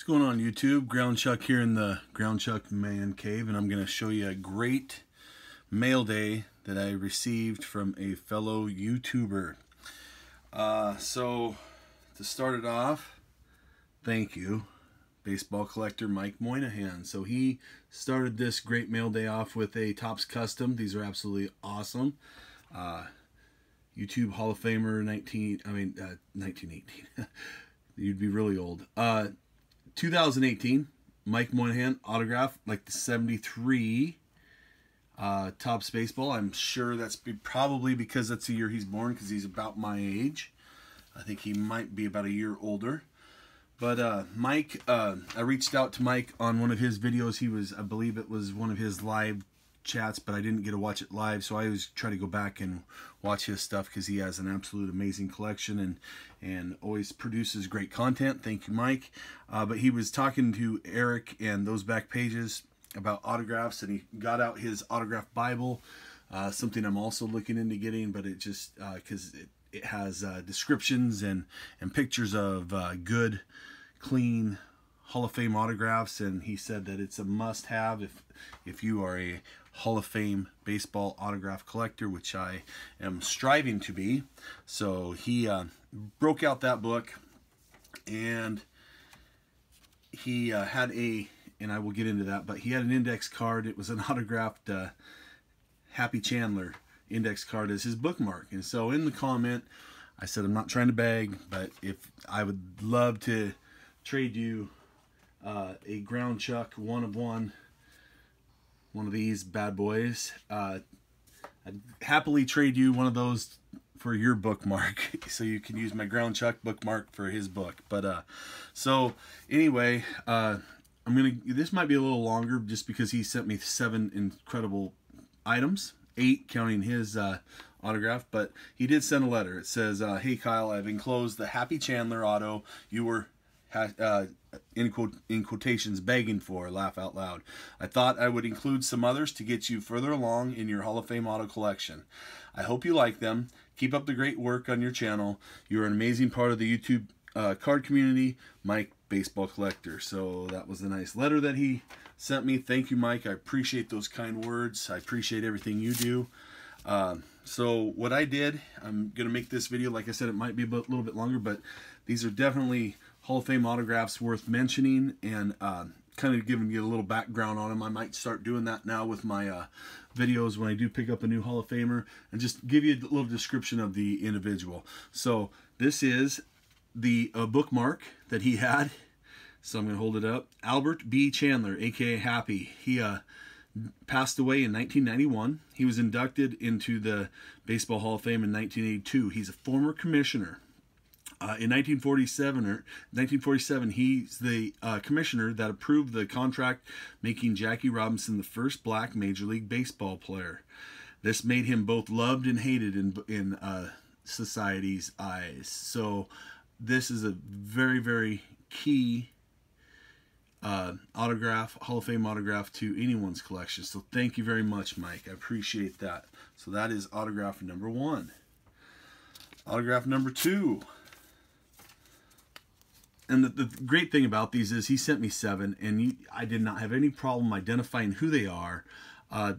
What's going on YouTube? Ground Chuck here in the Ground Chuck Man Cave, and I'm going to show you a great mail day that I received from a fellow YouTuber. So to start it off, thank you, baseball collector Mike Moynihan. So he started this great mail day off with a Topps Custom. These are absolutely awesome. YouTube Hall of Famer 1918. You'd be really old. 2018 Mike Moynihan autograph, like the 73 Topps baseball. I'm sure that's probably because that's the year he's born, because he's about my age. I think he might be about a year older. But Mike, I reached out to Mike on one of his videos. I believe it was one of his live chats, but I didn't get to watch it live, so I always try to go back and watch his stuff because he has an absolute amazing collection and always produces great content. Thank you, Mike. But he was talking to Eric and those back pages about autographs, and he got out his autograph Bible, something I'm also looking into getting, but it just because it has descriptions and pictures of good, clean Hall of Fame autographs, and he said that it's a must-have if you are a Hall of Fame baseball autograph collector, which I am striving to be. So he broke out that book, and he had and I will get into that, but he had an index card. It was an autographed Happy Chandler index card as his bookmark. And so in the comment, I said, I'm not trying to beg, but if I would love to trade you a Ground Chuck one of these bad boys. I'd happily trade you one of those for your bookmark, so you can use my Ground Chuck bookmark for his book. But so anyway, this might be a little longer just because he sent me 7 incredible items, 8 counting his autograph, but he did send a letter. It says, hey Kyle, I've enclosed the Happy Chandler auto you were in quotations begging for, laugh out loud. I thought I would include some others to get you further along in your Hall of Fame auto collection. I hope you like them. Keep up the great work on your channel. You're an amazing part of the YouTube card community, Mike Baseball Collector. So that was a nice letter that he sent me. Thank you, Mike. I appreciate those kind words. I appreciate everything you do. So what I did, I'm going to make this video, like I said, it might be a little bit longer, but these are definitely Hall of Fame autographs worth mentioning, and kind of giving you a little background on them. I might start doing that now with my videos when I do pick up a new Hall of Famer, and just give you a little description of the individual. So this is the bookmark that he had. So I'm going to hold it up. Albert B Chandler, aka Happy. He passed away in 1991. He was inducted into the Baseball Hall of Fame in 1982. He's a former commissioner. In 1947, he's the commissioner that approved the contract making Jackie Robinson the first black Major League Baseball player. This made him both loved and hated in society's eyes. So this is a very, very key autograph, Hall of Fame autograph to anyone's collection. So thank you very much, Mike. I appreciate that. So that is autograph number 1. Autograph number 2. And the great thing about these is he sent me 7, and I did not have any problem identifying who they are.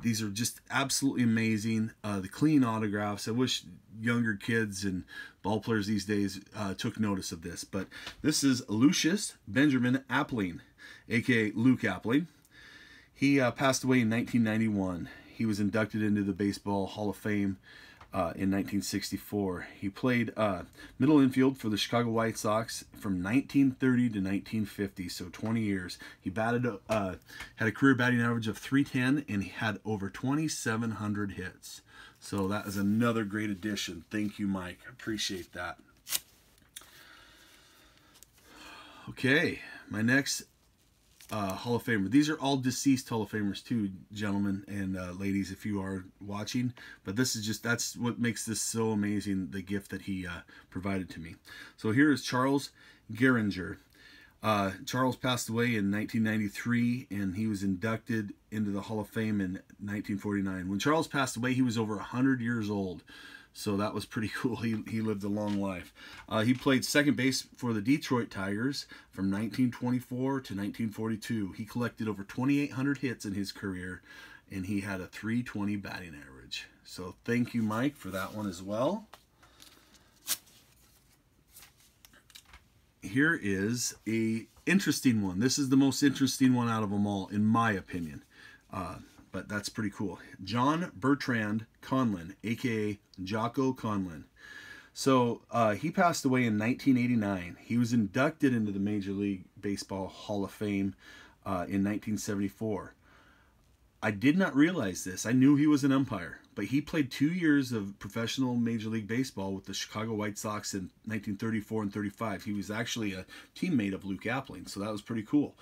These are just absolutely amazing. The clean autographs. I wish younger kids and ball players these days took notice of this. But this is Lucius Benjamin Appling, aka Luke Appling. He passed away in 1991. He was inducted into the Baseball Hall of Fame in 1964. He played middle infield for the Chicago White Sox from 1930 to 1950, so 20 years. He batted, had a career batting average of .310, and he had over 2,700 hits. So that is another great addition. Thank you, Mike. I appreciate that. Okay, my next Hall of Famer. These are all deceased Hall of Famers too, gentlemen and ladies, if you are watching. But this is that's what makes this so amazing, the gift that he provided to me. So here is Charles Gehringer. Charles passed away in 1993, and he was inducted into the Hall of Fame in 1949. When Charles passed away, he was over 100 years old. So that was pretty cool. He lived a long life. He played second base for the Detroit Tigers from 1924 to 1942. He collected over 2,800 hits in his career, and he had a .320 batting average. So thank you, Mike, for that one as well. Here is a interesting one. This is the most interesting one out of them all, in my opinion. But that's pretty cool. John Bertrand Conlan, a.k.a. Jocko Conlan. So he passed away in 1989. He was inducted into the Major League Baseball Hall of Fame in 1974. I did not realize this. I knew he was an umpire, but he played 2 years of professional Major League Baseball with the Chicago White Sox in 1934 and 35. He was actually a teammate of Luke Appling, so that was pretty cool.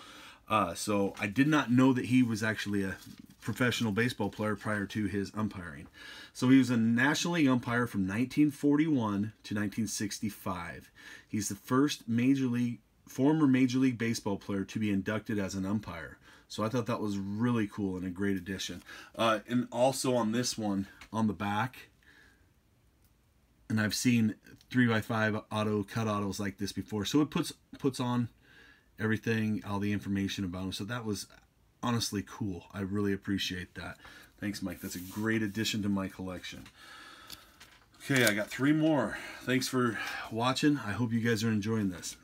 So I did not know that he was actually a professional baseball player prior to his umpiring. So he was a National League umpire from 1941 to 1965. He's the first former Major League Baseball player to be inducted as an umpire. So I thought that was really cool and a great addition. And also on this one, on the back, and I've seen 3x5 cut autos like this before. So it puts on everything, all the information about him. So that was honestly cool. I really appreciate that. Thanks, Mike. That's a great addition to my collection. Okay, I got 3 more. Thanks for watching. I hope you guys are enjoying this.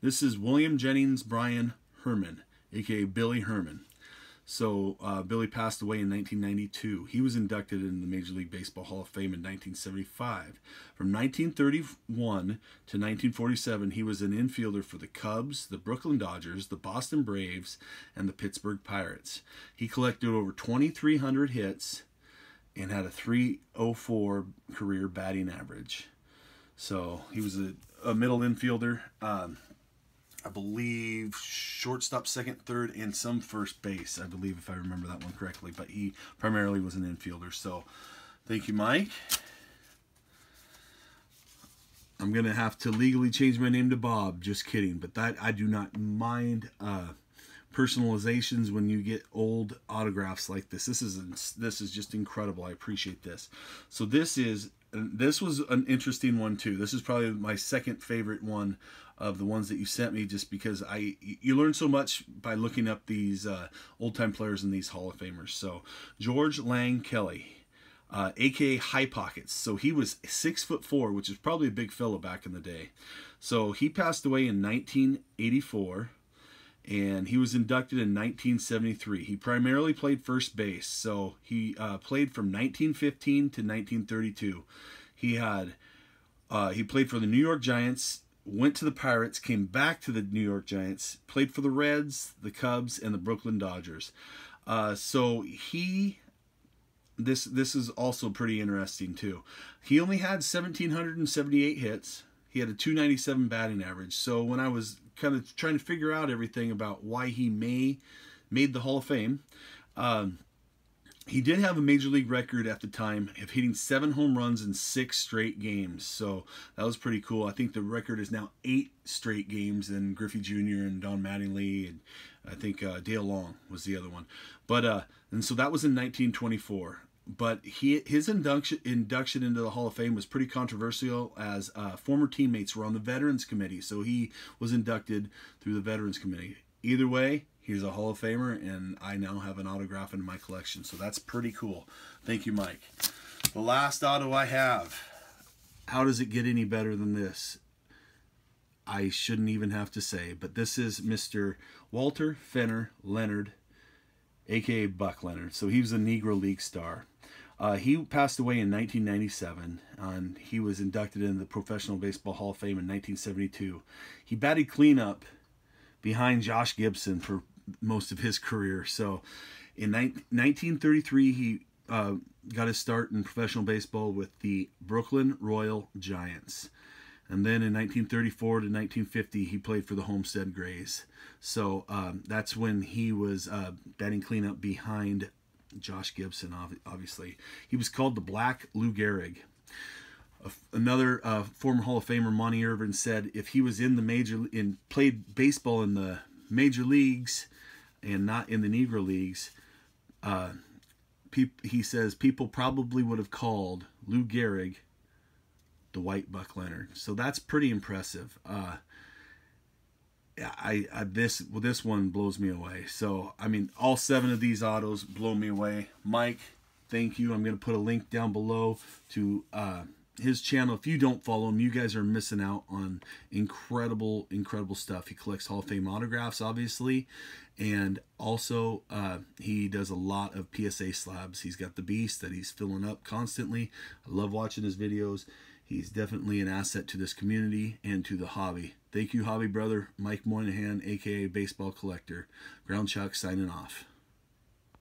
This is William Jennings Bryan Herman, aka Billy Herman. So Billy passed away in 1992. He was inducted in the Major League Baseball Hall of Fame in 1975. From 1931 to 1947, he was an infielder for the Cubs, the Brooklyn Dodgers, the Boston Braves, and the Pittsburgh Pirates. He collected over 2,300 hits and had a .304 career batting average. So he was a middle infielder. I believe shortstop, second, third, and some first base, I believe, if I remember that one correctly. But he primarily was an infielder. So thank you, Mike. I'm going to have to legally change my name to Bob. Just kidding. But that I do not mind personalizations when you get old autographs like this. This is just incredible. I appreciate this. So this was an interesting one too. This is probably my second favorite one of the ones that you sent me, just because you learn so much by looking up these old-time players and these Hall of Famers. So George Lang Kelly, aka High Pockets. So he was 6'4", which is probably a big fella back in the day. So he passed away in 1984, and he was inducted in 1973. He primarily played first base. So he played from 1915 to 1932. He played for the New York Giants, went to the Pirates, came back to the New York Giants, played for the Reds, the Cubs, and the Brooklyn Dodgers. So this is also pretty interesting too. He only had 1,778 hits. He had a .297 batting average. So when I was kind of trying to figure out everything about why he made the Hall of Fame, he did have a Major League record at the time of hitting 7 home runs in 6 straight games. So that was pretty cool. I think the record is now 8 straight games, and Griffey Jr. and Don Mattingly, and I think Dale Long was the other one. But and so that was in 1924. But his induction into the Hall of Fame was pretty controversial, as former teammates were on the Veterans Committee. So he was inducted through the Veterans Committee. Either way, he's a Hall of Famer, and I now have an autograph in my collection. So that's pretty cool. Thank you, Mike. The last auto I have. How does it get any better than this? I shouldn't even have to say, but this is Mr. Walter Fenner Leonard, a.k.a. Buck Leonard. So he was a Negro League star. He passed away in 1997, and he was inducted into the Professional Baseball Hall of Fame in 1972. He batted cleanup behind Josh Gibson for most of his career. So in 1933, he got his start in professional baseball with the Brooklyn Royal Giants. And then in 1934 to 1950, he played for the Homestead Grays. So that's when he was batting cleanup behind Josh Gibson, obviously. He was called the Black Lou Gehrig. Another former Hall of Famer, Monty Irvin, said if he was played baseball in the major leagues and not in the Negro Leagues, he says people probably would have called Lou Gehrig, the white Buck Leonard. So that's pretty impressive. This one blows me away. So I mean, all 7 of these autos blow me away. Mike, thank you. I'm going to put a link down below to his channel. If you don't follow him, you guys are missing out on incredible stuff. He collects Hall of Fame autographs, obviously, and also he does a lot of PSA slabs. He's got the Beast that he's filling up constantly. I love watching his videos. He's definitely an asset to this community and to the hobby. Thank you, hobby brother. Mike Moynihan, aka Baseball Collector. Ground Chuck signing off.